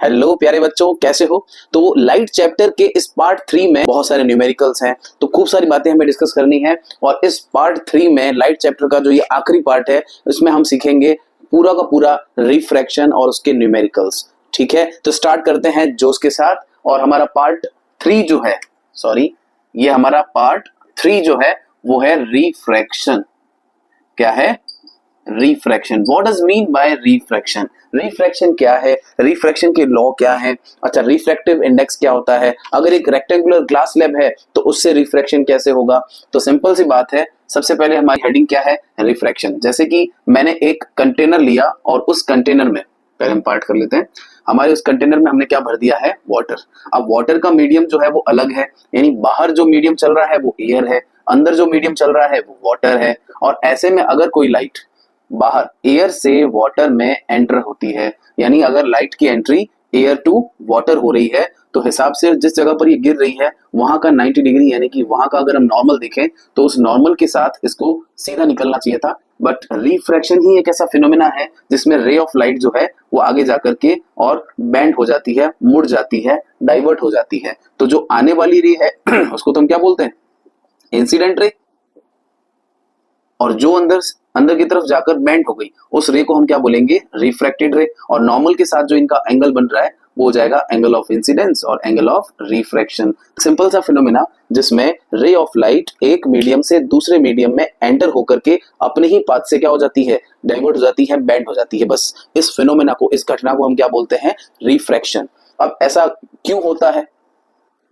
Hello प्यारे बच्चों, कैसे हो। तो लाइट चैप्टर के इस पार्ट 3 में बहुत सारे न्यूमेरिकल्स हैं, तो खूब सारी बातें हमें डिस्कस करनी है। और इस पार्ट 3 में लाइट चैप्टर का जो ये आखिरी पार्ट है, इसमें हम सीखेंगे पूरा का पूरा रिफ्रैक्शन और उसके न्यूमेरिकल्स। ठीक है, तो स्टार्ट करते हैं जोश के साथ। और हमारा पार्ट 3 जो है, ये हमारा पार्ट 3 जो है वो है रिफ्रैक्शन। क्या है? Refraction. What does mean bye refraction? Refraction क्या है, रिफ्रैक्शन के लॉ क्या है, अच्छा रिफ्रैक्टिव इंडेक्स क्या होता है, अगर एक रेक्टेंगुलर ग्लास स्लैब है तो उससे रिफ्रैक्शन कैसे होगा। तो सिंपल सी बात है, सबसे पहले हमारी हेडिंग क्या है? रिफ्रैक्शन। जैसे कि मैंने एक कंटेनर लिया और उस कंटेनर में, पहले हम पार्ट कर लेते हैं, हमारे उस कंटेनर में हमने क्या भर दिया है? वाटर। अब वाटर का मीडियम जो है वो अलग है, यानी बाहर जो मीडियम चल रहा है वो एयर है, अंदर जो मीडियम चल रहा है वो वाटर है। और ऐसे में अगर कोई लाइट बाहर एयर से वाटर में एंटर होती है, यानी अगर लाइट की एंट्री एयर टू वाटर हो रही है, तो हिसाब से जिस जगह पर ये गिर रही है वहां का 90 डिग्री, यानी कि वहां का अगर हम नॉर्मल देखें तो उस नॉर्मल के साथ इसको सीधा निकलना चाहिए था। बट रिफ्रैक्शन ही एक ऐसा फिनोमेना है जिसमें रे ऑफ लाइट जो है वो आगे जाकर के और बेंड हो जाती है, मुड़ जाती है, डाइवर्ट हो जाती है। तो जो आने वाली रे है उसको तो हम क्या बोलते हैं? Incident ray. और जो अंदर की तरफ जाकर बेंड हो गई उस रे को हम क्या बोलेंगे? रिफ्रैक्टेड रे। और नॉर्मल के साथ जो इनका एंगल बन रहा है वो हो जाएगा एंगल ऑफ इंसिडेंस और एंगल ऑफ रिफ्रैक्शन। सिंपल सा फिनोमेना जिसमें रे ऑफ लाइट एक मीडियम से दूसरे मीडियम में एंटर होकर के अपने ही पाथ से क्या हो जाती है? डाइवर्ट हो जाती है, बेंड हो जाती है। बस इस फिनोमेना को, इस घटना को हम क्या बोलते हैं? रिफ्रैक्शन। अब ऐसा क्यों होता है,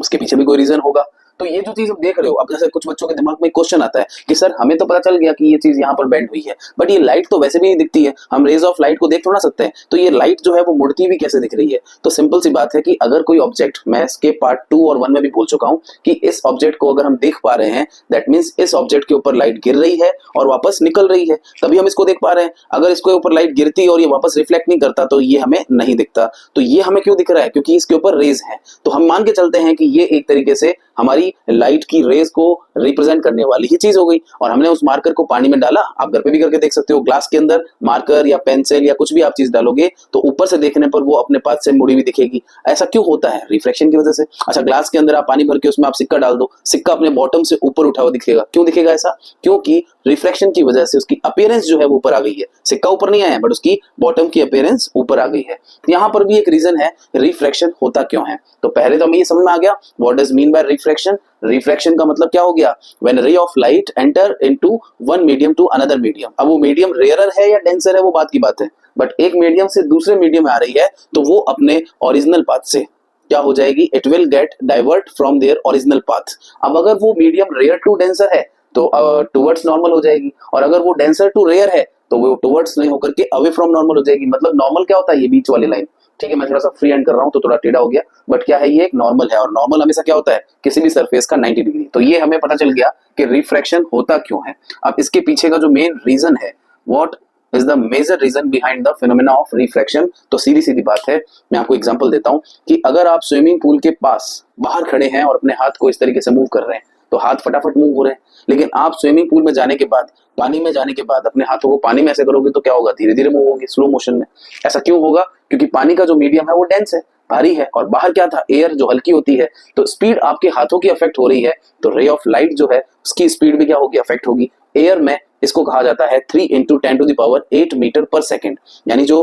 उसके पीछे भी कोई रीजन होगा। तो ये जो चीज आप देख रहे हो, अब जैसे कुछ बच्चों के दिमाग में क्वेश्चन आता है कि सर हमें तो पता चल गया कि ये चीज यहाँ पर बेंड हुई है, बट ये लाइट तो वैसे भी नहीं दिखती है, हम रेज ऑफ लाइट को देख थोड़ा सकते हैं, तो ये लाइट जो है वो मुड़ती हुई कैसे दिख रही है? तो सिंपल सी बात है कि अगर कोई ऑब्जेक्ट, मैं इसके पार्ट 2 और 1 में भी बोल चुका हूं कि इस ऑब्जेक्ट को अगर हम देख पा रहे हैं, दैट मीन्स इस ऑब्जेक्ट के ऊपर लाइट गिर रही है और वापस निकल रही है, तभी हम इसको देख पा रहे हैं। अगर इसके ऊपर लाइट गिरती और ये वापस रिफ्लेक्ट नहीं करता तो ये हमें नहीं दिखता। तो ये हमें क्यों दिख रहा है? क्योंकि इसके ऊपर रेज है। तो हम मान के चलते हैं कि ये एक तरीके से हमारी लाइट की रेज को रिप्रेजेंट करने वाली ही चीज हो गई। और हमने उस मार्कर को पानी में डाला, आप घर पे भी करके देख सकते हो, ग्लास के अंदर मार्कर या पेंसिल या कुछ भी आप चीज डालोगे तो ऊपर से देखने पर वो अपने पास से मुड़ी हुई दिखेगी। ऐसा क्यों होता है? रिफ्लेक्शन की वजह से। अच्छा, ग्लास के अंदर आप पानी भर के उसमें आप सिक्का डाल दो, सिक्का अपने बॉटम से ऊपर उठा हुआ दिखेगा। क्यों दिखेगा ऐसा? क्योंकि रिफ्लेक्शन की वजह से उसकी अपीयरेंस जो है वो ऊपर आ गई है। सिक्का ऊपर नहीं आया बट उसकी बॉटम की अपीयरेंस ऊपर आ गई है। यहाँ पर भी एक रीजन है रिफ्लेक्शन होता क्यों है। तो पहले तो हमें ये समझ में आ गया what does mean by reflection. Reflection का मतलब क्या हो गया? When ray of light enter into one medium to another medium. अब वो मीडियम रेयरर है या डेंसर है वो बात की बात है, बट एक मीडियम से दूसरे मीडियम में आ रही है तो वो अपने ओरिजिनल पाथ से क्या हो जाएगी? It will get divert from their original path. अब अगर वो मीडियम रेयर टू डेंसर है तो टुवर्ड्स नॉर्मल हो जाएगी, और अगर वो डेंसर टू रेयर है तो वो टुवर्ड्स नहीं होकर के अवे फ्रॉम नॉर्मल हो जाएगी। मतलब नॉर्मल क्या होता है? ये बीच वाली लाइन। ठीक है, मैं थोड़ा सा फ्री हैंड कर रहा हूं तो थोड़ा टेढ़ा हो गया, बट क्या है, ये एक नॉर्मल है। और नॉर्मल हमेशा क्या होता है? किसी भी सरफेस का 90 डिग्री। तो ये हमें पता चल गया कि रिफ्रैक्शन होता क्यों है। अब इसके पीछे का जो मेन रीजन है, what is the major reason behind the phenomena of refraction, तो सीधी सीधी बात है, मैं आपको एग्जांपल देता हूं कि अगर आप स्विमिंग पूल के पास बाहर खड़े हैं और अपने हाथ को इस तरीके से मूव कर रहे हैं तो हाथ फटाफट मूव हो रहे हैं, लेकिन आप स्विमिंग पूल में जाने के बाद, पानी में जाने के बाद अपने हाथों को पानी में ऐसे करोगे तो क्या होगा? धीरे धीरे मूव होंगे, स्लो मोशन में। ऐसा क्यों होगा? क्योंकि पानी का जो मीडियम है वो डेंस है, भारी है, और बाहर क्या था? एयर जो हल्की होती है। तो स्पीड आपके हाथों की अफेक्ट हो रही है तो रे ऑफ लाइट जो है उसकी स्पीड भी क्या होगी? अफेक्ट होगी। एयर में इसको कहा जाता है 3 × 10⁸ मीटर पर सेकेंड, यानी जो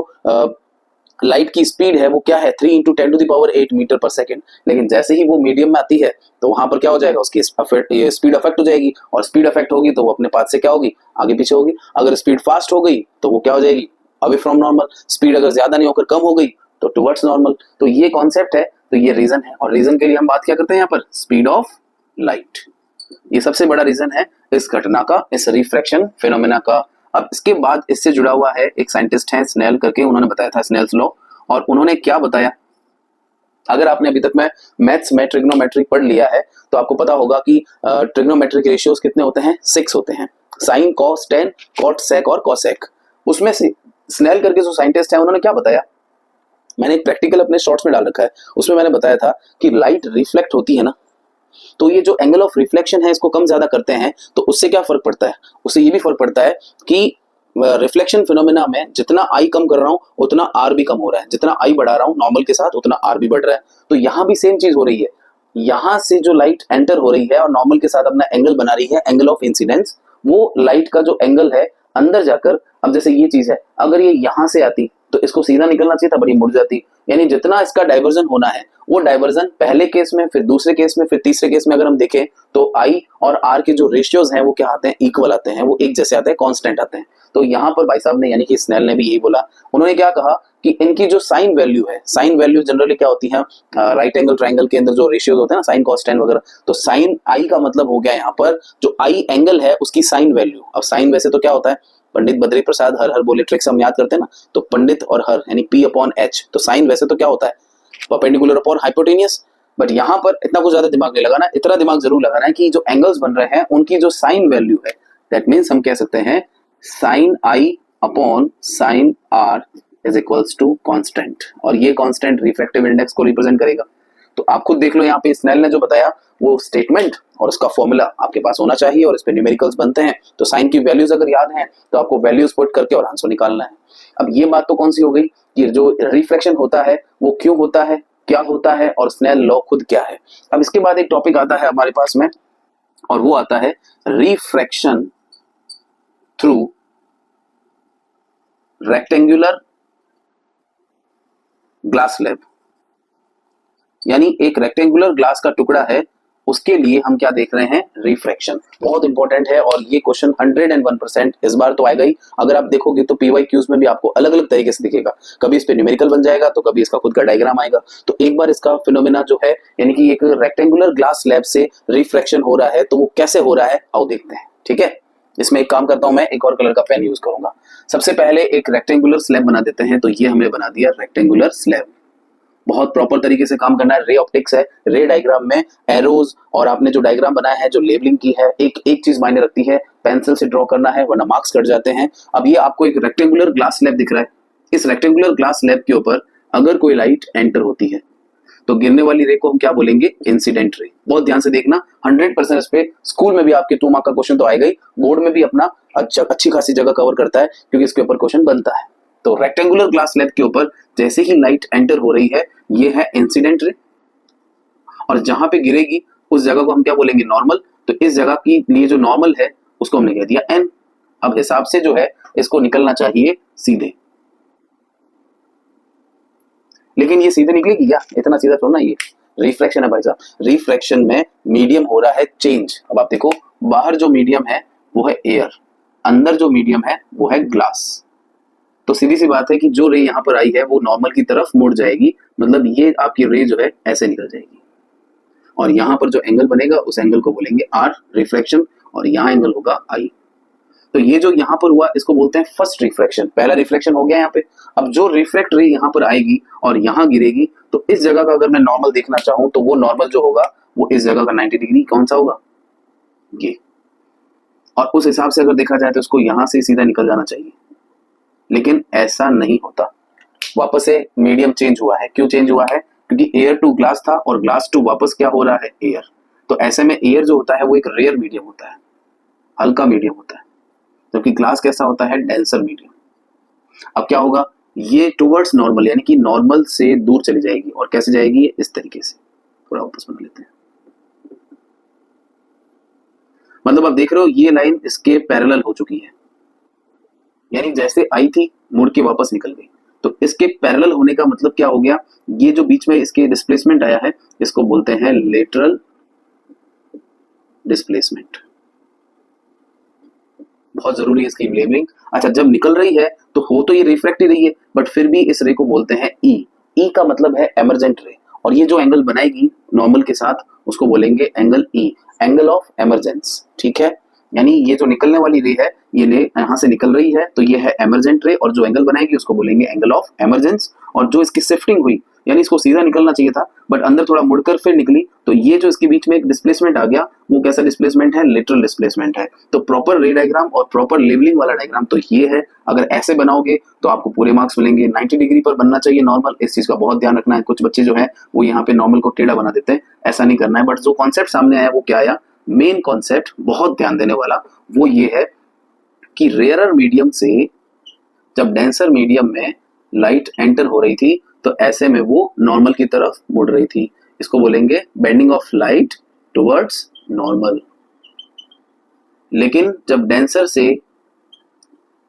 लाइट की स्पीड है वो क्या है? 3 × 10⁸ मीटर पर सेकेंड। लेकिन जैसे ही वो मीडियम में आती है तो वहां पर क्या हो जाएगा? उसकी स्पीड अफेक्ट हो जाएगी, और स्पीड अफेक्ट होगी तो वो अपने पाथ से क्या होगी? आगे पीछे होगी। अगर स्पीड फास्ट हो गई तो वो क्या हो जाएगी? Away from normal. स्पीड अगर ज्यादा नहीं होकर कम हो गई तो टुवर्ड्स नॉर्मल। तो ये कॉन्सेप्ट है, तो ये रीजन है। और रीजन के लिए हम बात क्या करते हैं यहाँ पर? Speed of light. ये सबसे बड़ा रीजन है इस घटना का, इस रिफ्रैक्शन फिनोमेना का। अब इसके बाद इससे जुड़ा हुआ है एक साइंटिस्ट है स्नेल करके, उन्होंने बताया था स्नेल्स लॉ। और उन्होंने क्या बताया? अगर आपने अभी तक में मैथ्स में ट्रिग्नोमेट्री पढ़ लिया है तो आपको पता होगा कि ट्रिग्नोमेट्रिक रेशियोज कितने होते हैं? 6 होते हैं। साइन, कॉस, टेन, कॉट, सेक और कोसेक। उसमें से स्नेल करके जो साइंटिस्ट है उन्होंने क्या बताया? मैंने एक प्रैक्टिकल अपने शॉर्ट्स में डाल रखा है, उसमें मैंने बताया था कि लाइट रिफ्लेक्ट होती है ना, तो ये जो एंगल ऑफ रिफ्लेक्शन है इसको कम ज्यादा करते हैं तो उससे क्या फर्क पड़ता है? उससे ये भी फर्क पड़ता है कि रिफ्लेक्शन फिनोमेना में जितना आई कम कर रहा हूं उतना आर भी कम हो रहा है, जितना आई बढ़ा रहा हूं नॉर्मल के साथ उतना आर भी बढ़ रहा है। तो यहां भी सेम चीज हो रही है, यहां से जो लाइट एंटर हो रही है और नॉर्मल के साथ अपना एंगल बना रही है, एंगल ऑफ इंसिडेंस, वो लाइट का जो एंगल है अंदर जाकर, अब जैसे ये चीज है, अगर ये यहां से आती तो इसको सीधा निकलना चाहिए था, बड़ी मुड़ जाती। यानी जितना इसका डाइवर्जन होना है वो डाइवर्जन पहले केस में, फिर दूसरे केस में, फिर तीसरे केस में अगर हम देखें तो आई और आर के जो रेशियोज हैं वो क्या आते हैं, इक्वल आते हैं, वो एक जैसे आते हैं, कांस्टेंट आते हैं। तो यहाँ पर भाई साहब ने यानी कि स्नेल ने भी यही बोला, उन्होंने क्या कहा कि इनकी जो साइन वैल्यू है, साइन वैल्यू जनरली क्या होती है, राइट एंगल ट्राइंगल के अंदर जो रेशियोज होते हैं ना, साइन कॉस्टेंट वगैरह, तो साइन आई का मतलब हो गया यहाँ पर जो आई एंगल है उसकी साइन वैल्यू। अब साइन वैसे तो क्या होता है, पंडित बद्री प्रसाद हर हर बोले ट्रिक्स हम याद करते हैं ना, तो पंडित और हर यानी पी अपॉन एच, तो साइन वैसे तो क्या होता है, परपेंडिकुलर अपॉन हाइपोटेनियस। बट यहाँ पर इतना कुछ ज्यादा दिमाग नहीं लगाना, इतना दिमाग जरूर लगाना है कि जो एंगल्स बन रहे हैं उनकी जो साइन वैल्यू है, दैट मीन्स हम कह सकते हैं sine i upon sine r is equals to constant, और ये कांस्टेंट रिफ्रैक्टिव इंडेक्स को रिप्रेजेंट करेगा। तो आप खुद देख लो यहाँ पे स्नेल ने जो बताया वो स्टेटमेंट और उसका फॉर्मूला आपके पास होना चाहिए, और इस पे न्यूमेरिकल्स बनते हैं। तो साइन की वैल्यूज अगर याद हैं तो आपको वैल्यूज पुट करके और आंसर निकालना है। अब ये बात तो कौन सी हो गई कि जो रिफ्लेक्शन होता है वो क्यों होता है, क्या होता है, और स्नेल लॉ खुद क्या है। अब इसके बाद एक टॉपिक आता है हमारे पास में, और वो आता है refraction through rectangular glass slab. यानी एक रेक्टेंगुलर ग्लास का टुकड़ा है, उसके लिए हम क्या देख रहे हैं, रिफ्रैक्शन। बहुत इंपॉर्टेंट है और ये क्वेश्चन 101% इस बार तो आएगा ही। अगर आप देखोगे तो पीवाईक्यूज में भी आपको अलग अलग तरीके से दिखेगा, कभी इस पे न्यूमेरिकल बन जाएगा तो कभी इसका खुद का डायग्राम आएगा। तो एक बार इसका फिनोमेना जो है, यानी कि एक रेक्टेंगुलर ग्लास स्लैब से रिफ्रैक्शन हो रहा है, तो वो कैसे हो रहा है आओ देखते हैं। ठीक है, इसमें एक काम करता हूं, मैं एक और कलर का पेन यूज करूंगा। सबसे पहले एक रेक्टेंगुलर स्लैब बना देते हैं। तो ये हमने बना दिया रेक्टेंगुलर स्लैब। बहुत प्रॉपर तरीके से काम करना है, रे ऑप्टिक्स है, रे डायग्राम में एरोज और आपने जो डायग्राम बनाया है, जो लेबलिंग की है, एक एक चीज मायने रखती है, पेंसिल से ड्रॉ करना है वरना मार्क्स कट जाते हैं। अब ये आपको एक रेक्टेंगुलर ग्लास स्लैब दिख रहा है, इस रेक्टेंगुलर ग्लास स्लैब के ऊपर अगर कोई लाइट एंटर होती है तो गिरने वाली रे को हम क्या बोलेंगे, इंसिडेंट रे। बहुत ध्यान से देखना, 100% इस पे स्कूल में भी आपके 2 मार्क का क्वेश्चन तो आएगा ही, बोर्ड में भी अपना अच्छी खासी जगह कवर करता है क्योंकि इसके ऊपर क्वेश्चन बनता है। तो रेक्टेंगुलर ग्लास स्लैब के ऊपर जैसे ही लाइट एंटर हो रही है, ये है इंसिडेंट रे, और जहां पे गिरेगी उस जगह को हम क्या बोलेंगे, नॉर्मल। तो इस जगह के लिए जो नॉर्मल है उसको हमने कह दिया n। अब हिसाब से जो है इसको निकलना चाहिए सीधे, लेकिन ये सीधे निकलेगी क्या, इतना सीधा थोड़ा ना, ये रिफ्रैक्शन है भाई साहब। रिफ्रैक्शन में मीडियम हो रहा है चेंज। अब आप देखो, बाहर जो मीडियम है वो है एयर, अंदर जो मीडियम है वो है ग्लास। तो सीधी सी बात है कि जो रे यहाँ पर आई है वो नॉर्मल की तरफ मुड़ जाएगी, मतलब ये आपकी रे जो है ऐसे निकल जाएगी, और यहाँ पर जो एंगल बनेगा उस एंगल को बोलेंगे आर रिफ्रैक्शन, और यहाँ एंगल होगा आई। तो ये जो यहाँ पर हुआ इसको बोलते हैं फर्स्ट रिफ्रैक्शन, पहला रिफ्लेक्शन हो गया यहाँ पे। अब जो रिफ्लेक्ट रे यहाँ पर आएगी और यहाँ गिरेगी, तो इस जगह का अगर मैं नॉर्मल देखना चाहूं तो वो नॉर्मल जो होगा वो इस जगह का 90 डिग्री कौन सा होगा, ये। और उस हिसाब से अगर देखा जाए तो उसको यहाँ से सीधा निकल जाना चाहिए, लेकिन ऐसा नहीं होता। वापस से मीडियम चेंज हुआ है। क्यों चेंज हुआ है, क्योंकि एयर टू ग्लास था और ग्लास टू वापस क्या हो रहा है, एयर। तो ऐसे में एयर जो होता है वो एक रेयर मीडियम होता है, हल्का मीडियम होता है, जबकि ग्लास कैसा होता है, डेंसर मीडियम। अब क्या होगा, ये टुवर्ड्स नॉर्मल यानी कि नॉर्मल से दूर चली जाएगी, और कैसे जाएगी, इस तरीके से। थोड़ा वापस बना लेते हैं, मतलब आप देख रहे हो ये लाइन इसके पैरेलल हो चुकी है, यानी जैसे आई थी मुड़ के वापस निकल गई। तो इसके पैरेलल होने का मतलब क्या हो गया, ये जो बीच में इसके डिस्प्लेसमेंट आया है इसको बोलते हैं लेटरल डिस्प्लेसमेंट। बहुत जरूरी है इसकी लेबलिंग। अच्छा, जब निकल रही है तो हो तो ये रिफ्रैक्ट ही रही है, बट फिर भी इस रे को बोलते हैं ई। ई का मतलब है एमरजेंट रे, और ये जो एंगल बनाएगी नॉर्मल के साथ उसको बोलेंगे angle E, angle of emergence. ठीक है, यानी ये जो निकलने वाली रे है, ये रे यहाँ से निकल रही है तो ये है एमरजेंट रे, और जो एंगल बनाएगी उसको बोलेंगे एंगल ऑफ एमरजेंस। और जो इसकी शिफ्टिंग हुई, यानी इसको सीधा निकलना चाहिए था बट अंदर थोड़ा मुड़कर फिर निकली, तो ये जो इसके बीच में एक डिस्प्लेसमेंट आ गया, वो कैसा डिस्प्लेसमेंट है, लेटरल डिस्प्लेसमेंट है। तो प्रॉपर रे डायग्राम और प्रॉपर लेवलिंग वाला डायग्राम तो ये है। अगर ऐसे बनाओगे तो आपको पूरे मार्क्स मिलेंगे। 90 डिग्री पर बनना चाहिए नॉर्मल, इस चीज का बहुत ध्यान रखना है। कुछ बच्चे जो है वो यहाँ पे नॉर्मल को टेढ़ा बना देते हैं, ऐसा नहीं करना है। बट जो कॉन्सेप्ट सामने आया वो क्या आया, मेन कॉन्सेप्ट बहुत ध्यान देने वाला वो ये है कि रेयरर मीडियम से जब डेंसर मीडियम में लाइट एंटर हो रही थी तो ऐसे में वो नॉर्मल की तरफ मुड़ रही थी। इसको बोलेंगे bending of light towards normal. लेकिन जब डेंसर से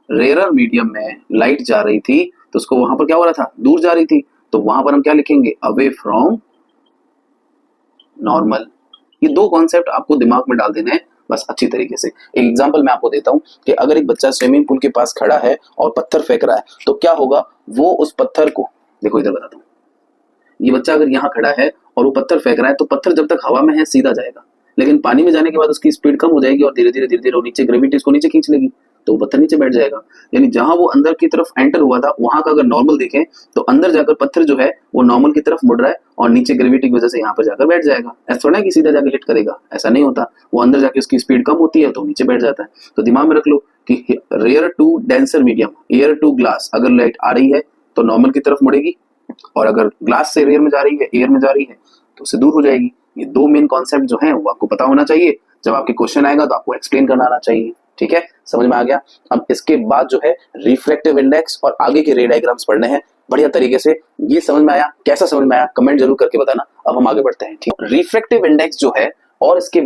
रेयरर मीडियम में लाइट जा रही थी तो उसको वहां पर क्या हो रहा था, दूर जा रही थी, तो वहां पर हम क्या लिखेंगे, अवे फ्रॉम नॉर्मल। ये दो कॉन्सेप्ट आपको दिमाग में डाल देने हैं बस अच्छी तरीके से। एक एग्जांपल मैं आपको देता हूं कि अगर एक बच्चा स्विमिंग पूल के पास खड़ा है और पत्थर फेंक रहा है तो क्या होगा, वो उस पत्थर को, देखो इधर बताता हूं, ये बच्चा अगर यहाँ खड़ा है और वो पत्थर फेंक रहा है तो पत्थर जब तक हवा में है सीधा जाएगा, लेकिन पानी में जाने के बाद उसकी स्पीड कम हो जाएगी और धीरे धीरे वो नीचे ग्रेविटी उसको नीचे खींच लेगी, तो वो पत्थर नीचे बैठ जाएगा। यानी जहां वो अंदर की तरफ एंटर हुआ था वहां का अगर नॉर्मल देखें तो अंदर जाकर पत्थर जो है वो नॉर्मल की तरफ मुड़ रहा है और नीचे ग्रेविटी की वजह से यहाँ पर जाकर बैठ जाएगा। ऐसा थोड़ा है कि सीधा जाकर हिट करेगा, ऐसा नहीं होता, वो अंदर जाके उसकी स्पीड कम होती है तो नीचे बैठ जाता है। तो दिमाग में रख लो कि rarer to denser medium, air to glass, अगर लाइट आ रही है तो नॉर्मल की तरफ मुड़ेगी और अगर ग्लास से रेयर में जा रही है, एयर में जा रही है तो उससे दूर हो जाएगी। ये दो मेन कॉन्सेप्ट जो है वो आपको पता होना चाहिए, जब आपके क्वेश्चन आएगा तो आपको एक्सप्लेन करना आना चाहिए। ठीक है, समझ में आ गया। अब इसके बाद जो है रिफ्रैक्टिव इंडेक्स और आगे के रे डायग्राम्स पढ़ने हैं बढ़िया तरीके से। ये समझ में आया, कैसा समझ में आया कमेंट जरूर करके बताना। अब हम आगे बढ़ते हैं। ठीक, रिफ्रैक्टिव इंडेक्स जो है और इसके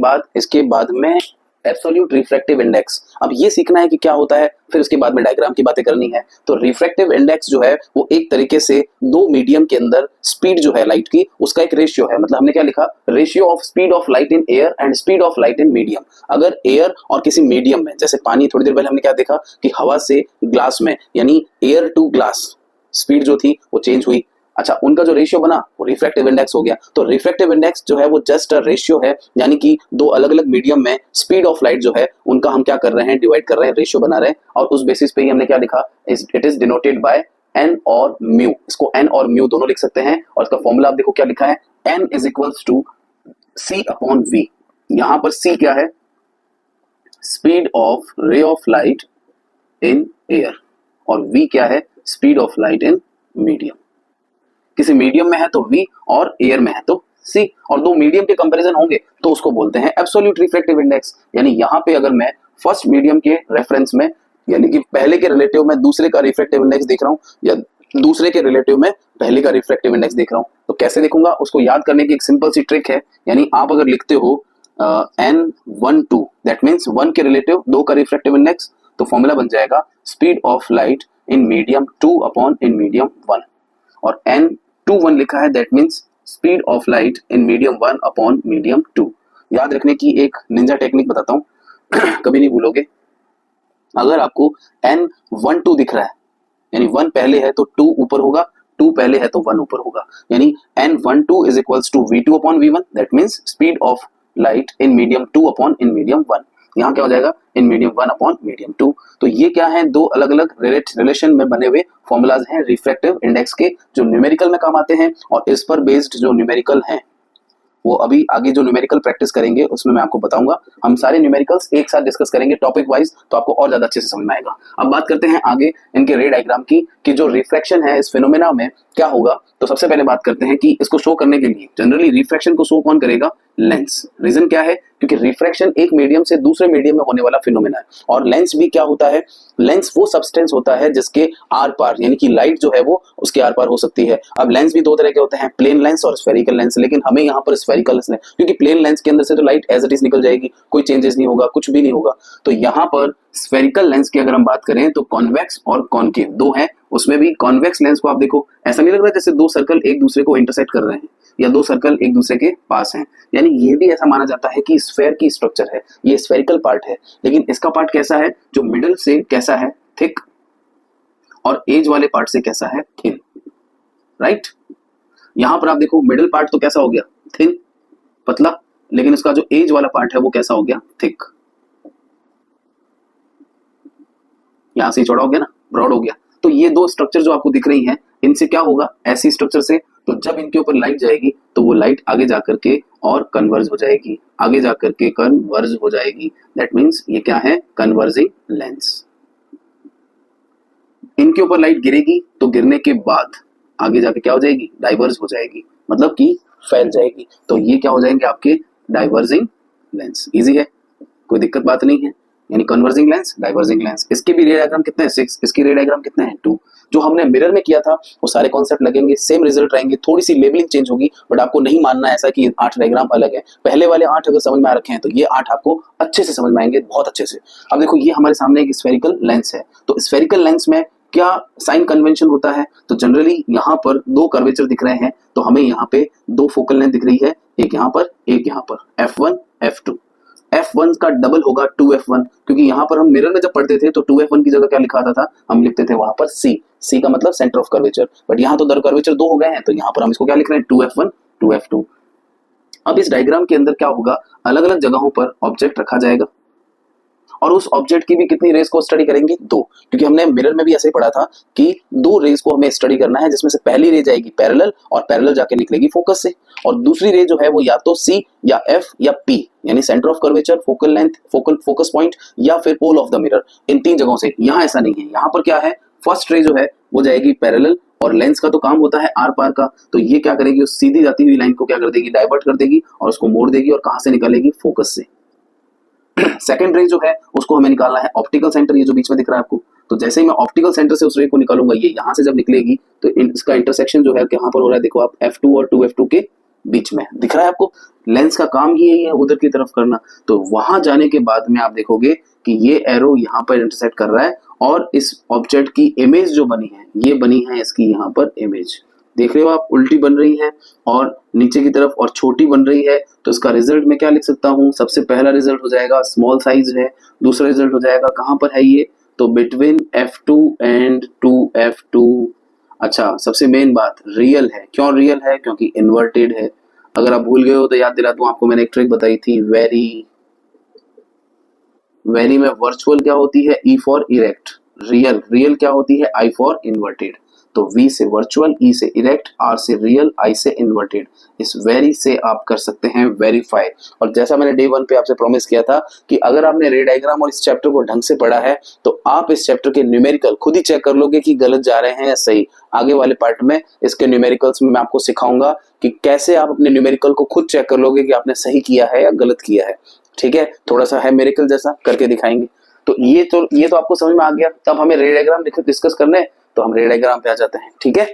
बाद में एब्सोल्यूट रिफ्रैक्टिव इंडेक्स। अब ये सीखना है कि क्या होता है, फिर उसके बाद में डायग्राम की बातें करनी है। तो रिफ्रैक्टिव इंडेक्स जो है वो एक तरीके से दो मीडियम के अंदर स्पीड जो है लाइट की उसका एक रेशियो है। मतलब हमने क्या लिखा, ratio of speed of light in air and speed of light in medium. अगर एयर और किसी मीडियम में, जैसे पानी, थोड़ी देर पहले हमने क्या देखा कि हवा से ग्लास में, यानी एयर टू ग्लास स्पीड जो थी वो चेंज हुई। अच्छा, उनका जो रेशियो बना वो रिफ्रैक्टिव इंडेक्स हो गया। तो रिफ्रैक्टिव इंडेक्स जो है वो जस्ट अ रेशियो है, यानी कि दो अलग अलग मीडियम में स्पीड ऑफ लाइट जो है उनका हम क्या कर रहे हैं, डिवाइड कर रहे हैं, रेशियो बना रहे हैं। और उस बेसिस पे ही हमने क्या लिखा, it is denoted by n और म्यू। इसको एन और म्यू दोनों लिख सकते हैं और इसका फॉर्मूला आप देखो क्या लिखा है, N is equals to C upon we. यहां पर सी क्या है, स्पीड ऑफ रे ऑफ लाइट इन एयर, और वी क्या है, speed of light in medium. किसी मीडियम में है तो V और एयर में है तो C, और दो मीडियम के कंपैरिजन होंगे तो उसको बोलते हैं एब्सोल्यूट रिफ्रैक्टिव इंडेक्स। यानी यहाँ पे अगर मैं फर्स्ट मीडियम के रेफरेंस में, यानी कि पहले के रिलेटिव में दूसरे का रिफ्रैक्टिव इंडेक्स देख रहा हूँ या दूसरे के रिलेटिव में पहले का रिफ्रैक्टिव इंडेक्स देख रहा हूँ, तो कैसे देखूंगा उसको याद करने की एक सिंपल सी ट्रिक है। यानी आप अगर लिखते हो N12, दैट मीन्स 1 के रिलेटिव 2 का रिफ्रैक्टिव इंडेक्स, तो फॉर्मूला बन जाएगा speed of light in medium 2 upon in medium 1। और N21 लिखा है, that means speed of light in medium 1 upon medium 2। याद रखने की एक निंजा टेक्निक बताता हूँ कभी नहीं भूलोगे। अगर आपको N12 दिख रहा है, यानी 1 पहले है तो 2 ऊपर होगा, 2 पहले है तो 1 ऊपर होगा, यानी N12 is equals to V2 upon V1, that means speed of light in medium 2 upon in medium 1। यहाँ क्या हो जाएगा, इन मीडियम 1 अपॉन मीडियम 2। तो ये क्या है, दो अलग अलग रिलेशन में बने हुए फॉर्मूलाज हैं रिफ्रैक्टिव इंडेक्स के, जो न्यूमेरिकल में काम आते हैं। और इस पर बेस्ड जो न्यूमेरिकल हैं वो अभी आगे जो न्यूमेरिकल प्रैक्टिस करेंगे उसमें मैं आपको बताऊंगा। हम सारे न्यूमेरिकल्स एक साथ डिस्कस करेंगे टॉपिक वाइज, तो आपको और ज्यादा अच्छे से समझ में आएगा। अब बात करते हैं आगे इनके रे डायग्राम की, कि जो रिफ्रैक्शन है इस फिनोमेना में क्या होगा। तो सबसे पहले बात करते हैं कि इसको शो करने के लिए जनरली रिफ्रैक्शन को शो कौन करेगा, लेंस। रीजन क्या है, क्योंकि रिफ्रैक्शन एक मीडियम से दूसरे मीडियम में होने वाला फिनोमेना है। और लेंस भी क्या होता है, लेंस वो सब्सटेंस होता है जिसके आर पार, यानी कि लाइट जो है वो उसके आर पार हो सकती है। अब लेंस भी दो तरह के होते हैं, प्लेन लेंस और स्फेरिकल लेंस, लेकिन हमें यहाँ पर स्फेरिकल लेंस, क्योंकि प्लेन लेंस के अंदर से तो लाइट एज इट इज निकल जाएगी, कोई चेंजेस नहीं होगा, कुछ भी नहीं होगा। तो यहाँ पर स्फेरिकल लेंस की अगर हम बात करें तो कॉन्वेक्स और कॉन्केव दो हैं। उसमें भी कॉन्वेक्स लेंस को आप देखो, ऐसा नहीं लग रहा जैसे दो सर्कल एक दूसरे को इंटरसेक्ट कर रहे हैं या दो सर्कल एक दूसरे के पास हैं। यानी ये भी ऐसा माना जाता है कि स्फेयर की स्ट्रक्चर है, ये स्फेरिकल पार्ट है, लेकिन इसका पार्ट कैसा है, जो मिडल से कैसा है, थिक, और एज वाले पार्ट से कैसा है, थिन। राइट, यहां पर आप देखो मिडिल पार्ट तो कैसा हो गया, थिन, पतला, लेकिन इसका जो एज वाला पार्ट है वो कैसा हो गया, थिक। यहां से चौड़ा हो गया ना, ब्रॉड हो गया। तो ये दो स्ट्रक्चर जो आपको दिख रही हैं, इनसे क्या होगा, ऐसी स्ट्रक्चर से, तो जब इनके ऊपर लाइट जाएगी तो वो लाइट आगे जाकर के और कन्वर्ज हो जाएगी, आगे जाकर के कन्वर्ज हो जाएगी। दैट मीन्स ये क्या है, कन्वर्जिंग लेंस। इनके ऊपर लाइट गिरेगी तो गिरने के बाद आगे जाके क्या हो जाएगी, डाइवर्ज हो जाएगी, मतलब कि फैल जाएगी। तो ये क्या हो जाएंगे आपके डाइवर्जिंग लेंस। इजी है, कोई दिक्कत बात नहीं है। यानी कन्वर्जिंग लेंस, डाइवर्जिंग लेंस। इसके भी रे डायग्राम कितने हैं 6, इसकी रे डायग्राम कितने हैं 2। जो हमने मिरर में किया था वो सारे कॉन्सेप्ट लगेंगे, सेम रिजल्ट रहेंगे, थोड़ी सी लेबलिंग चेंज होगी, बट आपको नहीं मानना ऐसा कि 8 डायग्राम अलग है। पहले वाले 8 अगर समझ में आ रखे हैं तो ये 8 आपको अच्छे से समझ में आएंगे, बहुत अच्छे से। अब देखो ये हमारे सामने एक स्फेरिकल लेंस है, तो स्फेरिकल लेंस में क्या साइन कन्वेंशन होता है, तो जनरली यहाँ पर 2 कर्वेचर दिख रहे हैं, तो हमें यहाँ पे 2 फोकल लेंथ दिख रही है, एक यहाँ पर एक यहाँ पर, F1 F2। F1 का डबल होगा 2F1, क्योंकि यहाँ पर हम मिरर में जब पढ़ते थे तो 2F1 की जगह क्या लिखा आता था, हम लिखते थे वहां पर C का मतलब सेंटर ऑफ कर्वेचर, बट यहाँ तो दर कर्वेचर 2 हो गए हैं, तो यहाँ पर हम इसको क्या लिख रहे हैं 2F1 2F2। अब इस डायग्राम के अंदर क्या होगा, अलग अलग जगहों पर ऑब्जेक्ट रखा जाएगा और उस ऑब्जेक्ट की भी कितनी रेस को स्टडी करेंगे 2, क्योंकि हमने मिरर में भी ऐसे ही पढ़ा था कि 2 रेस को हमें स्टडी करना है, जिसमें से पहली रे जाएगी पैरेलल और पैरेलल जाके निकलेगी फोकस से, और दूसरी रे जो है वो या तो C या F या P यानी centre of curvature, focal length, focus point या फिर पोल ऑफ द मिरर, इन 3 जगहों से। यहाँ ऐसा नहीं है, यहाँ पर क्या है, फर्स्ट रे जो है वो जाएगी पैरेलल, और लेंस का तो काम होता है आर पार का, तो ये क्या करेगी, उस सीधी जाती हुई लाइन को क्या कर देगी, डाइवर्ट कर देगी और उसको मोड़ देगी, और कहां से निकालेगी, फोकस से। सेकंड रे जो है उसको हमें निकालना है ऑप्टिकल सेंटर, ये जो बीच में दिख रहा है आपको, तो जैसे ही मैं ऑप्टिकल सेंटर से उस रे को निकालूंगा, ये यहाँ से जब निकलेगी तो इसका इंटरसेक्शन जो है कहाँ पर हो रहा है, देखो आप F2 और 2F2 के बीच में दिख रहा है आपको। लेंस का काम ही यही है उधर की तरफ करना, तो वहां जाने के बाद में आप देखोगे कि ये एरो यहाँ पर इंटरसेक्ट कर रहा है, और इस ऑब्जेक्ट की इमेज जो बनी है, ये बनी है इसकी यहाँ पर इमेज, देख रहे हो आप, उल्टी बन रही है और नीचे की तरफ और छोटी बन रही है। तो इसका रिजल्ट मैं क्या लिख सकता हूँ, सबसे पहला रिजल्ट हो जाएगा स्मॉल साइज है, दूसरा रिजल्ट हो जाएगा कहाँ पर है ये, तो बिटवीन F2 एंड 2F2। अच्छा, सबसे मेन बात रियल है, क्यों रियल है, क्योंकि इन्वर्टेड है। अगर आप भूल गए हो तो याद दिला दूं आपको, मैंने एक ट्रिक बताई थी, वेरी में वर्चुअल क्या होती है, E फॉर इरेक्ट, रियल क्या होती है, I फॉर इन्वर्टेड। तो V से वर्चुअल, E से इरेक्ट, R से रियल, I से इन्वर्टेड। इस वेरी से आप कर सकते हैं वेरीफाई। और जैसा मैंने डे 1 पे आपसे प्रॉमिस किया था कि अगर आपने रे डायग्राम और इस चैप्टर को ढंग से पढ़ा है तो आप इस चैप्टर के न्यूमेरिकल खुद ही चेक कर लोगे कि गलत जा रहे हैं या सही। आगे वाले पार्ट में इसके न्यूमेरिकल्स में मैं आपको सिखाऊंगा कि कैसे आप अपने न्यूमेरिकल को खुद चेक कर लोगे कि आपने सही किया है या गलत किया है। ठीक है, थोड़ा सा है मेरिकल जैसा, करके दिखाएंगे। तो ये तो आपको समझ में आ गया। तब हमें रे डायग्राम डिस्कस करने, तो हम रे डायग्राम पे आ जाते हैं। ठीक है,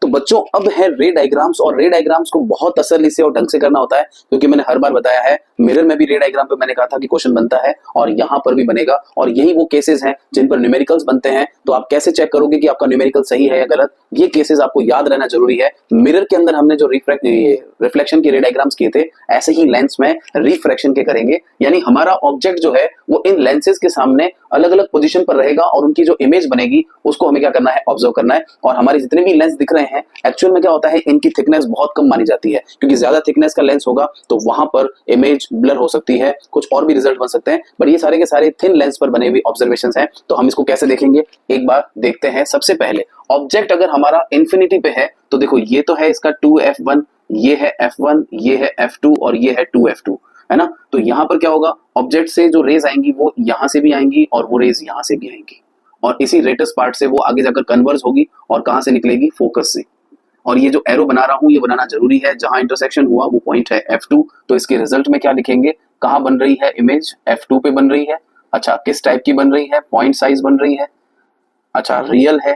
तो बच्चों अब है रे डायग्राम्स, और रे डायग्राम्स को बहुत तसल्ली से और ढंग से करना होता है, क्योंकि मैंने हर बार बताया है मिरर में भी रे डायग्राम पे मैंने कहा था कि क्वेश्चन बनता है, और यहाँ पर भी बनेगा, और यही वो केसेस हैं जिन पर न्यूमेरिकल्स बनते हैं। तो आप कैसे चेक करोगे कि आपका न्यूमेरिकल सही है या गलत, ये केसेस आपको याद रहना जरूरी है। मिरर के अंदर हमने जो रिफ्लेक्शन के रे डायग्राम्स किए थे, ऐसे ही लेंस में रिफ्रैक्शन के करेंगे, यानी हमारा ऑब्जेक्ट जो है वो इन लेंसेज के सामने अलग अलग पोजीशन पर रहेगा, और उनकी जो इमेज बनेगी उसको हमें क्या करना है, ऑब्जर्व करना है। और हमारे जितने भी लेंस दिख रहे हैं, एक्चुअल में क्या होता है, इनकी थिकनेस बहुत कम मानी जाती है, क्योंकि ज्यादा थिकनेस का लेंस होगा तो वहां पर इमेज ब्लर हो सकती है, कुछ और भी रिजल्ट बन सकते हैं। बट ये सारे के सारे थिन लेंस पर बने हुए ऑब्जर्वेशंस हैं। तो हम इसको कैसे देखेंगे, एक बार देखते हैं। सबसे पहले ऑब्जेक्ट अगर हमारा इंफिनिटी पे है, तो देखो ये तो है इसका 2F1, ये है F1, ये है F2 और ये है 2F2, है ना। तो यहाँ पर क्या होगा, ऑब्जेक्ट से जो रेज आएंगी वो यहाँ से भी आएंगी और वो रेज यहाँ से भी आएंगी, और इसी रेटस पार्ट से वो आगे जाकर कन्वर्ज होगी और कहां से निकलेगी, फोकस से। और ये जो एरो बना रहा हूं ये बनाना जरूरी है, जहां इंटरसेक्शन हुआ वो पॉइंट है F2, तो इसके रिजल्ट में क्या लिखेंगे, कहां बन रही है इमेज, F2 पे बन रही है। अच्छा, किस टाइप की बन रही है, पॉइंट साइज बन रही है। अच्छा, रियल है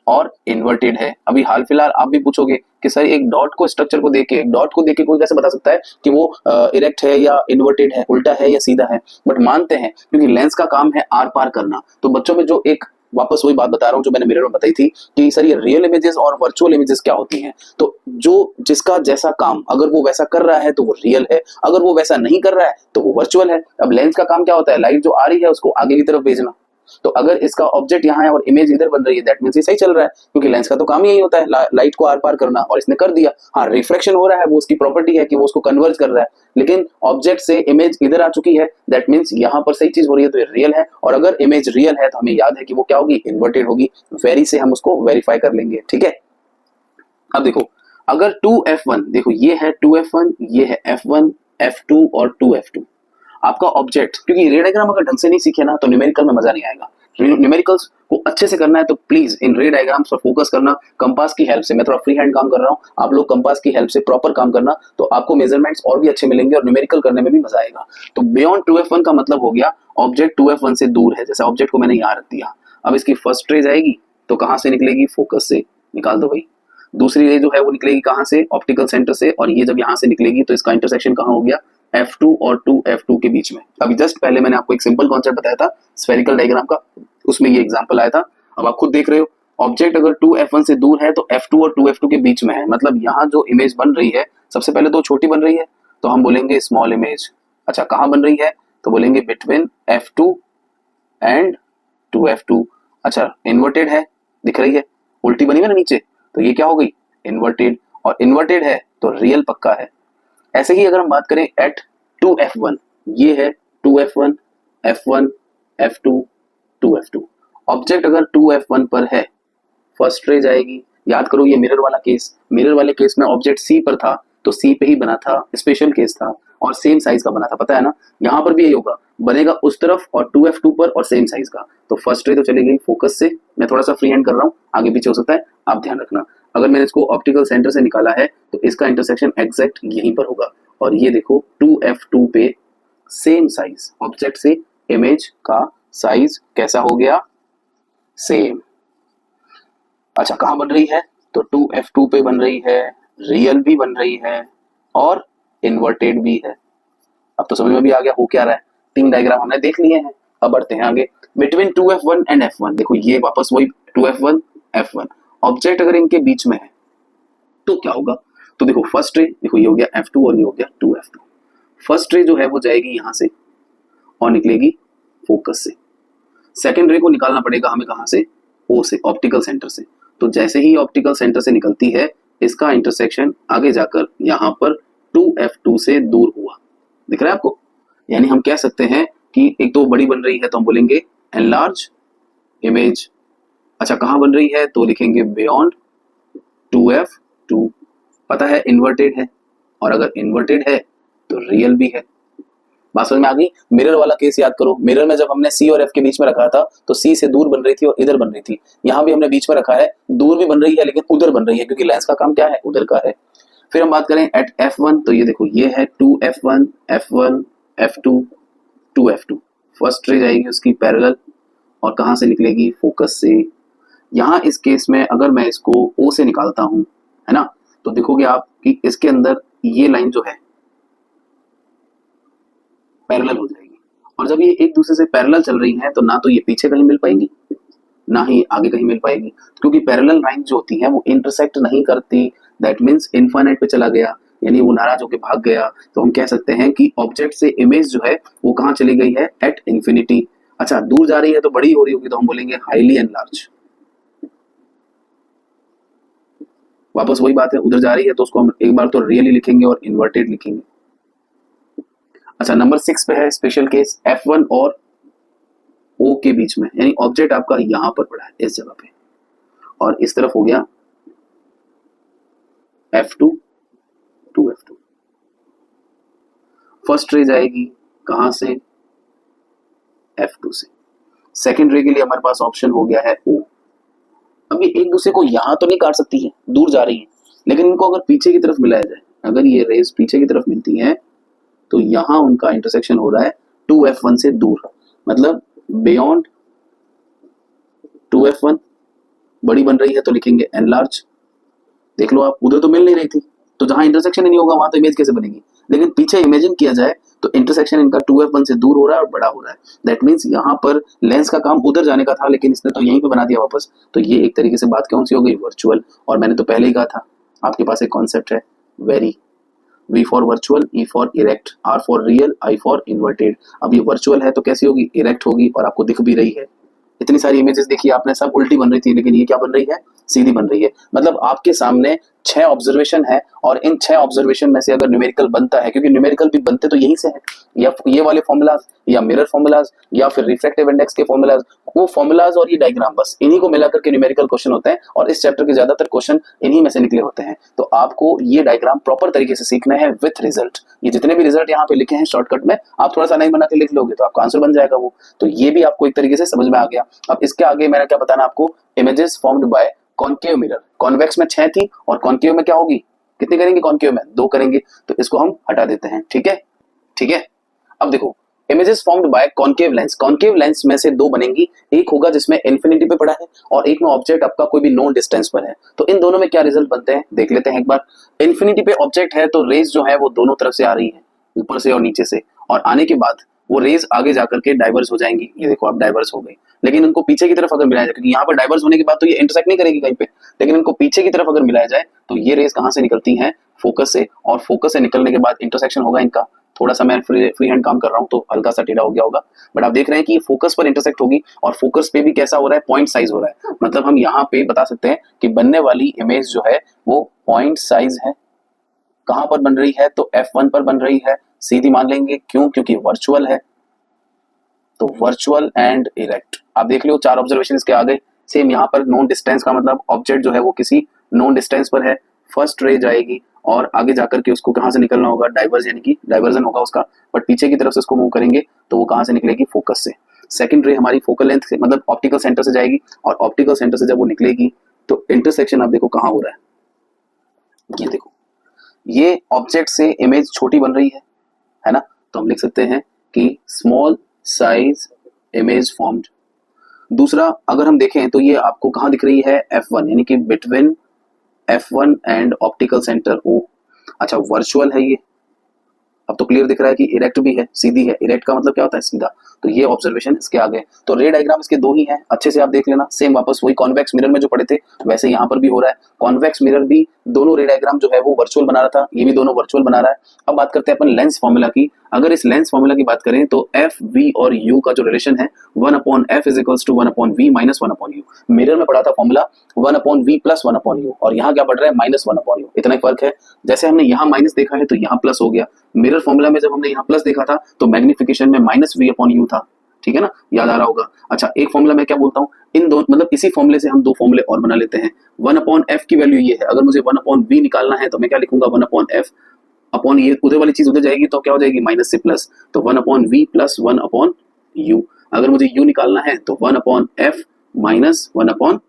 और इन्वर्टेड है। अभी हाल फिलहाल आप भी पूछोगे कि सर एक डॉट को, स्ट्रक्चर को देख के, एक डॉट को देख के कोई कैसे बता सकता है कि वो इरेक्ट है या इन्वर्टेड है, उल्टा है या सीधा है। बट मानते हैं क्योंकि लेंस का काम है आर पार करना। तो बच्चों में जो एक, वापस वही बात बता रहा हूं जो मैंने मिरर में बताई थी कि सर ये रियल इमेजेस और वर्चुअल इमेजेस क्या होती हैं। तो जो जिसका जैसा काम, अगर वो वैसा कर रहा है तो वो रियल है, अगर वो वैसा नहीं कर रहा है तो वो वर्चुअल है। अब लेंस का काम क्या होता है, लाइट जो आ रही है उसको आगे की तरफ भेजना। तो अगर इसका ऑब्जेक्ट यहाँ है और इमेज इधर बन रही है, दैट मींस ये सही चल रहा है, क्योंकि लेंस का तो काम यही होता है लाइट को आर पार करना, और इसने कर दिया। हाँ, रिफ्रैक्शन हो रहा है, वो उसकी प्रॉपर्टी है कि वो उसको कन्वर्ज कर रहा है, लेकिन ऑब्जेक्ट से इमेज इधर आ चुकी है, दैट मींस यहाँ पर सही चीज हो रही है, तो ये रियल है। और अगर इमेज रियल है तो हमें याद है कि वो क्या होगी, इन्वर्टेड होगी। वेरी से हम उसको वेरीफाई कर लेंगे। ठीक है, अब देखो अगर 2F1, देखो ये है 2F1, ये है F1, F2 और 2F2 आपका ऑब्जेक्ट। क्योंकि रे डायग्राम अगर ढंग से नहीं सीखे ना तो न्यूमेरिकल में मजा नहीं आएगा। न्यूमेरिकल्स को अच्छे से करना है तो प्लीज इन रे डायग्राम्स पर फोकस करना। कंपास की हेल्प से, मैं थोड़ा फ्री हैंड काम कर रहा हूँ, आप लोग कंपास की हेल्प से प्रॉपर काम करना, तो आपको मेजरमेंट्स और भी अच्छे मिलेंगे और न्यूमेरिकल करने में भी मजा आएगा। तो बियॉन्ड 2f1 का मतलब हो गया ऑब्जेक्ट 2f1 से दूर है। जैसे ऑब्जेक्ट को मैंने यहाँ रख दिया, अब इसकी फर्स्ट रे जाएगी तो कहाँ से निकलेगी, फोकस से, निकाल दो भाई। दूसरी रे जो है वो निकलेगी कहाँ से, ऑप्टिकल सेंटर से, और ये जब यहाँ से निकलेगी तो इसका इंटरसेक्शन कहाँ हो गया, F2 और 2F2 के बीच में। अभी जस्ट पहले मैंने आपको एक सिंपल कॉन्सेप्ट बताया था स्फेरिकल डायग्राम का, उसमें ये एग्जांपल आया था। अब आप खुद देख रहे हो ऑब्जेक्ट अगर 2f1 से दूर है तो f2 और 2f2 के बीच में है, मतलब यहाँ जो इमेज बन रही है सबसे पहले तो छोटी बन रही है तो हम बोलेंगे स्मॉल इमेज। अच्छा कहाँ बन रही है, तो बोलेंगे बिटवीन f2 एंड 2f2। अच्छा इन्वर्टेड है, दिख रही है, उल्टी बनी है ना नीचे, तो ये क्या हो गई, इन्वर्टेड, और इन्वर्टेड है तो रियल पक्का है। ऐसे ही अगर हम बात करें एट 2f1, ये है 2f1, f1, f2, 2f2। Object अगर 2f1 पर है, फर्स्ट रे जाएगी। याद करो ये मिरर वाला केस, मिरर वाले केस में ऑब्जेक्ट C पर था तो C पे ही बना था, स्पेशल केस था और सेम साइज का बना था, पता है ना। यहाँ पर भी यही होगा, बनेगा उस तरफ और 2f2 पर और सेम साइज का। तो फर्स्ट रे तो चली गई फोकस से, मैं थोड़ा सा फ्री हैंड कर रहा हूँ, आगे पीछे हो सकता है, आप ध्यान रखना। अगर मैंने इसको ऑप्टिकल सेंटर से निकाला है तो इसका इंटरसेक्शन एग्जैक्ट यहीं पर होगा, और ये देखो 2f2 पे सेम साइज, ऑब्जेक्ट से इमेज का साइज कैसा हो गया, सेम। अच्छा कहाँ बन रही है, तो 2f2 पे बन रही है, रियल भी बन रही है और इन्वर्टेड भी है। अब तो समझ में भी आ गया हो क्या रहा है, तीन डायग्राम हमने देख लिए हैं। अब बढ़ते हैं आगे, बिटवीन 2f1 एंड f1, देखो ये वापस वही 2f1 f1, ऑब्जेक्ट अगर इनके बीच में है तो क्या होगा, तो देखो फर्स्ट रे, देखो ये हो गया f2 और ये हो गया 2f2। फर्स्ट रे जो है वो जाएगी यहाँ से और निकलेगी फोकस से। सेकेंड रे को निकालना पड़ेगा हमें कहाँ से, O से, ऑप्टिकल सेंटर से। तो जैसे ही ऑप्टिकल सेंटर से निकलती है इसका इंटरसेक्शन आगे जाकर यहाँ पर 2f2 से दूर हुआ, दिख रहा है आपको। यानी हम कह सकते हैं कि एक तो बड़ी बन रही है तो हम बोलेंगे एनलार्ज इमेज। अच्छा कहाँ बन रही है, तो लिखेंगे बियॉन्ड 2f2। पता है इन्वर्टेड है, और अगर इन्वर्टेड है तो रियल भी है। बात समझ में आ गई। मिरर वाला केस याद करो, मिरर में जब हमने C और F के बीच में रखा था तो C से दूर बन रही थी और इधर बन रही थी। यहाँ भी हमने बीच में रखा है, दूर भी बन रही है लेकिन उधर बन रही है, क्योंकि लेंस का काम क्या है, उधर का है। फिर हम बात करें एट f1, तो ये देखो ये है 2f1, f1, f2, 2f2। First ray जाएगी उसकी पैरेलल और कहाँ से निकलेगी, फोकस से। यहाँ इस केस में अगर मैं इसको O से निकालता हूँ, है ना, तो देखोगे आप कि इसके अंदर ये लाइन जो है पैरेलल हो जाएगी, और जब ये एक दूसरे से पैरेलल चल रही हैं तो ना तो ये पीछे कहीं मिल पाएंगी ना ही आगे कहीं मिल पाएगी, क्योंकि पैरेलल लाइन जो होती है वो इंटरसेक्ट नहीं करती। दैट मीन्स इनफाइनाइट पे चला गया, यानी वो नाराज होकर भाग गया, तो हम कह सकते हैं कि ऑब्जेक्ट से इमेज जो है वो कहाँ चली गई है, एट इंफिनिटी। अच्छा दूर जा रही है तो बड़ी हो रही होगी, तो हम बोलेंगे हाईली एनलार्ज। वापस वही बात है, उधर जा रही है तो उसको हम एक बार तो रियली लिखेंगे और इन्वर्टेड लिखेंगे। अच्छा नंबर 6 पे है स्पेशल केस, f1 और O के बीच में, यानी ऑब्जेक्ट आपका यहां पर पड़ा है इस जगह पे, और इस तरफ हो गया f2, 2f2। फर्स्ट रे जाएगी कहां से, f2 से। सेकेंड रे के लिए हमारे पास ऑप्शन हो गया है O। अब ये एक दूसरे को यहां तो नहीं काट सकती है, दूर जा रही है, लेकिन इनको अगर पीछे की तरफ मिलाया जाए, अगर ये रेज पीछे की तरफ मिलती हैं तो यहां उनका इंटरसेक्शन हो रहा है 2f1 से दूर, मतलब बियॉन्ड 2f1। बड़ी बन रही है तो लिखेंगे एनलार्ज। देख लो आप, उधर तो मिल नहीं रही थी, तो जहां इंटरसेक्शन ही नहीं होगा वहां तो इमेज कैसे बनेगी, लेकिन पीछे इमेजिन किया जाए तो इंटरसेक्शन इनका 2f1 से दूर हो रहा है और बड़ा हो रहा है। दैट मीन्स यहाँ पर लेंस का काम उधर जाने का था, लेकिन इसने तो यहीं पे बना दिया वापस। तो ये एक तरीके से बात कौन सी हो गई, वर्चुअल। और मैंने तो पहले ही कहा था आपके पास एक कॉन्सेप्ट है very, V for virtual, E for erect, R for real, I for inverted. अब ये वर्चुअल है तो कैसी होगी, इरेक्ट होगी, और आपको दिख भी रही है। इतनी सारी इमेजेस देखी आपने, सब उल्टी बन रही थी, लेकिन ये क्या बन रही है, सीधी बन रही है। मतलब आपके सामने 6 ऑब्जर्वेशन है और इन 6 ऑब्जर्वेशन में से अगर न्यूमेरिकल बनता है, क्योंकि न्यूमेरिकल भी बनते तो यही से हैं, या ये वाले फॉर्मूलाज या मिरर फॉर्मूलाज या फिर रिफ्रैक्टिव इंडेक्स के फॉर्मूलाज, वो फॉर्मूलाज और ये डायग्राम, बस इन्हीं को मिलाकर के न्यूमेरिकल क्वेश्चन होते हैं और इस चैप्टर के ज्यादातर क्वेश्चन इन्हीं में से निकले होते हैं। तो आपको ये डायग्राम प्रॉपर तरीके से सीखना है विथ रिजल्ट। ये जितने भी रिजल्ट यहाँ पे लिखे हैं शॉर्टकट में, आप थोड़ा सा लाइन बना के लिख लोगे तो आपका आंसर बन जाएगा वो। तो ये भी आपको एक तरीके से समझ में आ गया। अब इसके आगे मैंने क्या बताना आपको, images formed by concave mirror. Convex में 6 थी और कॉन्केव में क्या होगी, कितनी करेंगे, कॉन्केव में 2 करेंगे, तो इसको हम हटा देते हैं। ठीक है, ठीक है। अब देखो, images formed by concave lens, concave lens में से 2 बनेंगी, एक होगा जिसमें इन्फिनिटी पे पड़ा है और एक में ऑब्जेक्ट आपका कोई भी नोन डिस्टेंस पर है। तो इन दोनों में क्या रिजल्ट बनते हैं देख लेते हैं एक बार। इन्फिनिटी पे ऑब्जेक्ट है तो रेज जो है वो दोनों तरफ से आ रही है, ऊपर से और नीचे से, और आने के बाद वो रेज आगे जाकर के डाइवर्स हो जाएंगी। ये देखो अब डाइवर्स हो गई, लेकिन उनको पीछे की तरफ अगर मिलाया जाए, क्योंकि यहाँ पर डाइवर्स होने के बाद तो ये इंटरसेक्ट नहीं करेगी कहीं पे, लेकिन इनको पीछे की तरफ अगर मिलाया जाए तो ये रेज कहाँ से निकलती हैं, फोकस से, और फोकस से निकलने के बाद इंटरसेक्शन होगा इनका। थोड़ा सा मैं फ्री हैंड काम कर रहा हूँ तो हल्का सा टेढ़ा हो गया होगा, बट आप देख रहे हैं कि फोकस पर इंटरसेक्ट होगी और फोकस पे भी कैसा हो रहा है, पॉइंट साइज हो रहा है। मतलब हम यहाँ पे बता सकते हैं कि बनने वाली इमेज जो है वो पॉइंट साइज है। कहां पर बन रही है, तो F1 पर बन रही है, सीधी मान लेंगे, क्यों, क्योंकि वर्चुअल है। तो वर्चुअल एंड इरेक्ट, आप देख लो 4 ऑब्जर्वेशन इसके आ गए। सेम यहाँ पर नॉन डिस्टेंस का मतलब ऑब्जेक्ट जो है वो किसी नॉन डिस्टेंस पर है, फर्स्ट रे जाएगी और आगे जाकर के उसको कहां से निकलना होगा, डाइवर्स, यानी कि डाइवर्जन होगा उसका, बट पीछे की तरफ से उसको मूव करेंगे तो वो कहां से निकलेगी, फोकस से। सेकंड रे हमारी फोकल लेंथ से, मतलब ऑप्टिकल सेंटर से जाएगी, और ऑप्टिकल सेंटर से जब वो निकलेगी तो इंटरसेक्शन आप देखो कहां हो रहा है। ये देखो, ये ऑब्जेक्ट से इमेज छोटी बन रही है ना, तो हम लिख सकते हैं कि स्मॉल साइज इमेज फॉर्म्ड। दूसरा अगर हम देखें तो ये आपको कहां दिख रही है, F1, यानी कि between F1 and optical centre O। अच्छा, वर्चुअल है ये, अब तो क्लियर दिख रहा है कि इरेक्ट भी है, सीधी है। इरेक्ट का मतलब क्या होता है, सीधा। तो ये ऑब्जर्वेशन इसके आ गए। तो रे डायग्राम इसके 2 ही हैं, अच्छे से आप देख लेना। सेम वापस वही कॉन्वेक्स मिरर में जो पढ़े थे वैसे यहाँ पर भी हो रहा है। कॉन्वेक्स मिरर भी दोनों रे डायग्राम जो है वो वर्चुअल बना रहा था, ये भी दोनों वर्चुअल बना रहा है। अब बात करते हैं अपन लेंस फॉर्मूला की। अगर इस लेंस फॉर्मूला की बात करें तो F, V और U का जो रिलेशन है 1/F = 1/V - 1/U। मिरर में पढ़ा था फॉर्मूला 1/V + 1/U, और यहाँ क्या पढ़ रहा है, -1/U। इतना ही फर्क है। जैसे हमने यहाँ माइनस देखा है तो यहाँ प्लस हो गया। मिरर फॉर्मूला में जब हमने यहाँ प्लस देखा था तो मैग्निफिकेशन में -V/U था, ठीक है ना, याद आ रहा होगा। अच्छा, एक फॉर्मूला मैं क्या बोलता हूँ, इन दो, मतलब इसी फॉर्मूले से हम 2 फॉर्मूले और बना लेते हैं। 1/F की वैल्यू ये है, अगर मुझे 1/V निकालना है तो मैं क्या लिखूंगा, 1/F अपॉन ये उधर वाली चीज उधर जाएगी तो क्या हो जाएगी, माइनस से प्लस, तो 1/V + 1/U। अगर मुझे U निकालना है तो 1/F - 1/,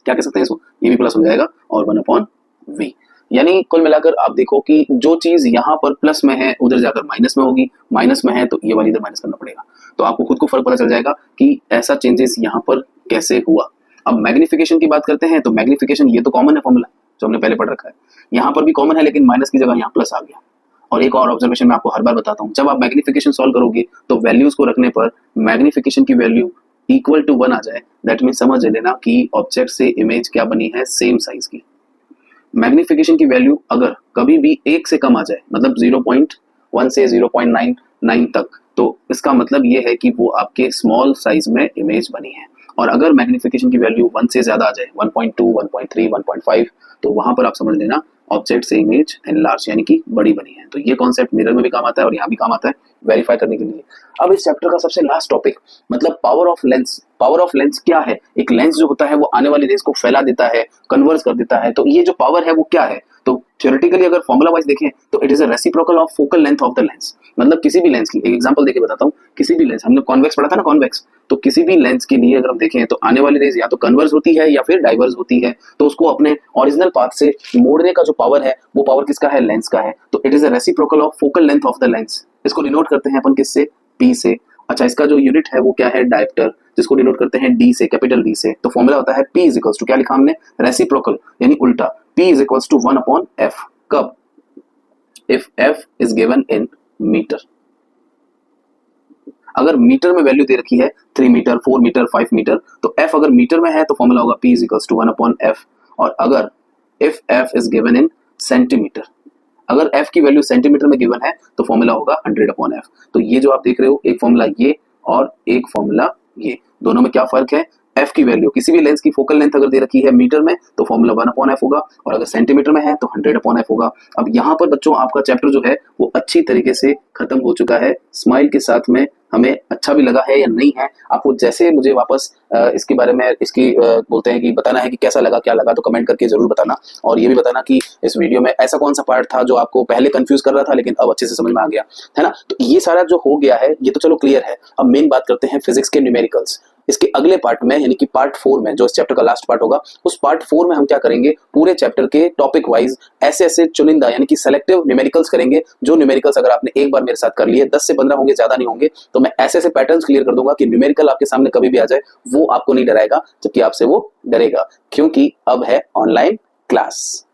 क्या कह सकते हैं इसको, ये भी प्लस हो जाएगा, और 1/V। यानी कुल मिलाकर आप देखो कि जो चीज यहाँ पर प्लस में है उधर जाकर माइनस में होगी, माइनस में है तो ये वाली इधर माइनस करना पड़ेगा। तो आपको खुद को फर्क पता चल जाएगा कि ऐसा चेंजेस यहाँ पर कैसे हुआ। अब मैग्निफिकेशन की बात करते हैं तो मैग्निफिकेशन ये तो कॉमन है फॉर्मूला जो हमने पहले पढ़ रखा है, यहाँ पर भी कॉमन है, लेकिन माइनस की जगह यहाँ प्लस आ गया। और एक और ऑब्जर्वेशन मैं आपको हर बार बताता हूँ, जब आप मैग्निफिकेशन सॉल्व करोगे तो वैल्यूज को रखने पर मैग्निफिकेशन की वैल्यू = 1 आ जाए, दैट मीन समझ लेना कि ऑब्जेक्ट से इमेज क्या बनी है, सेम साइज की। मैग्निफिकेशन की वैल्यू अगर कभी भी 1 से कम आ जाए, मतलब 0.1 से 0.99 तक, तो इसका मतलब ये है कि वो आपके स्मॉल साइज में इमेज बनी है। और अगर मैग्निफिकेशन की वैल्यू 1 से ज्यादा आ जाए, 1.2, 1.3, 1.5, तो वहां पर आप समझ लेना ऑब्जेक्ट से इमेज एनलार्ज, यानी कि बड़ी बनी है। तो ये कॉन्सेप्ट मिरर में भी काम आता है और यहाँ भी काम आता है वेरीफाई करने के लिए। अब इस चैप्टर का सबसे लास्ट टॉपिक, मतलब power of lens. Power of lens क्या है, एक लेंस जो होता है वो आने वाली रेज को फैला देता है, कन्वर्स कर देता है। तो ये जो पावर है वो क्या है, तो थ्योरेटिकली अगर फॉर्मूला वाइज देखें तो it is a reciprocal of focal length of the lens. मतलब किसी भी लेंस की, एक एग्जांपल देके बताता हूँ, किसी भी लेंस, हमने कॉन्वेक्स पढ़ा था ना, कॉन्वेक्स, तो किसी भी लेंस के लिए अगर हम देखें तो आने वाली रेज या तो कन्वर्स होती है या फिर डाइवर्स होती है, तो उसको अपने ओरिजिनल पाथ से मोड़ने का जो पावर है वो पावर किसका है, लेंस का है। तो it is a reciprocal of focal length of the lens. इसको डिनोट करते हैं अपन किससे, P से। अच्छा, इसका जो यूनिट है वो क्या है, डायप्टर, जिसको डिनोट करते हैं D से, कैपिटल D से। तो फॉर्मूला होता है P = क्या लिखा हमने, रेसिप्रोकल, यानी उल्टा, P = 1/F। कब, if F is given in metre. अगर मीटर में वैल्यू दे रखी है 3 मीटर, 4 मीटर, 5 मीटर, तो F अगर मीटर में है तो फॉर्मूला होगा P = 1/F। और अगर if F is given in centimetre, अगर F की वैल्यू सेंटीमीटर में गिवन है तो फॉर्मूला होगा 100/F। तो ये जो आप देख रहे हो, एक फॉर्मूला ये और एक फॉर्मूला ये, दोनों में क्या फर्क है, एफ की वैल्यू, किसी भी लेंस की फोकल लेंथ अगर दे रखी है मीटर में तो फॉर्मूला 1/f होगा, और अगर सेंटीमीटर में है तो 100/f होगा। अब यहाँ पर बच्चों आपका चैप्टर जो है वो अच्छी तरीके से खत्म हो चुका है। स्माइल के साथ में हमें अच्छा भी लगा है या नहीं है, आपको जैसे मुझे वापस इसके बारे में इसकी बोलते हैं कि बताना है कि कैसा लगा क्या लगा, तो कमेंट करके जरूर बताना। और ये भी बताना कि इस वीडियो में ऐसा कौन सा पार्ट था जो आपको पहले कंफ्यूज कर रहा था लेकिन अब अच्छे से समझ में आ गया, है ना। तो ये सारा जो हो गया है ये तो चलो क्लियर है। अब मेन बात करते हैं फिजिक्स के न्यूमेरिकल्स। इसके अगले पार्ट में यानी कि पार्ट 4 में, जो इस चैप्टर का लास्ट पार्ट होगा, उस पार्ट 4 में हम क्या करेंगे, पूरे चैप्टर के टॉपिक वाइज ऐसे ऐसे चुनिंदा यानी कि सेलेक्टिव न्यूमेरिकल्स करेंगे। जो न्यूमेरिकल्स अगर आपने एक बार मेरे साथ कर लिए, 10 से 15 होंगे, ज्यादा नहीं होंगे, तो मैं ऐसे ऐसे पैटर्न्स क्लियर कर दूंगा कि न्यूमेरिकल आपके सामने कभी भी आ जाए वो आपको नहीं डराएगा, जबकि आपसे वो डरेगा, क्योंकि अब है ऑनलाइन क्लास।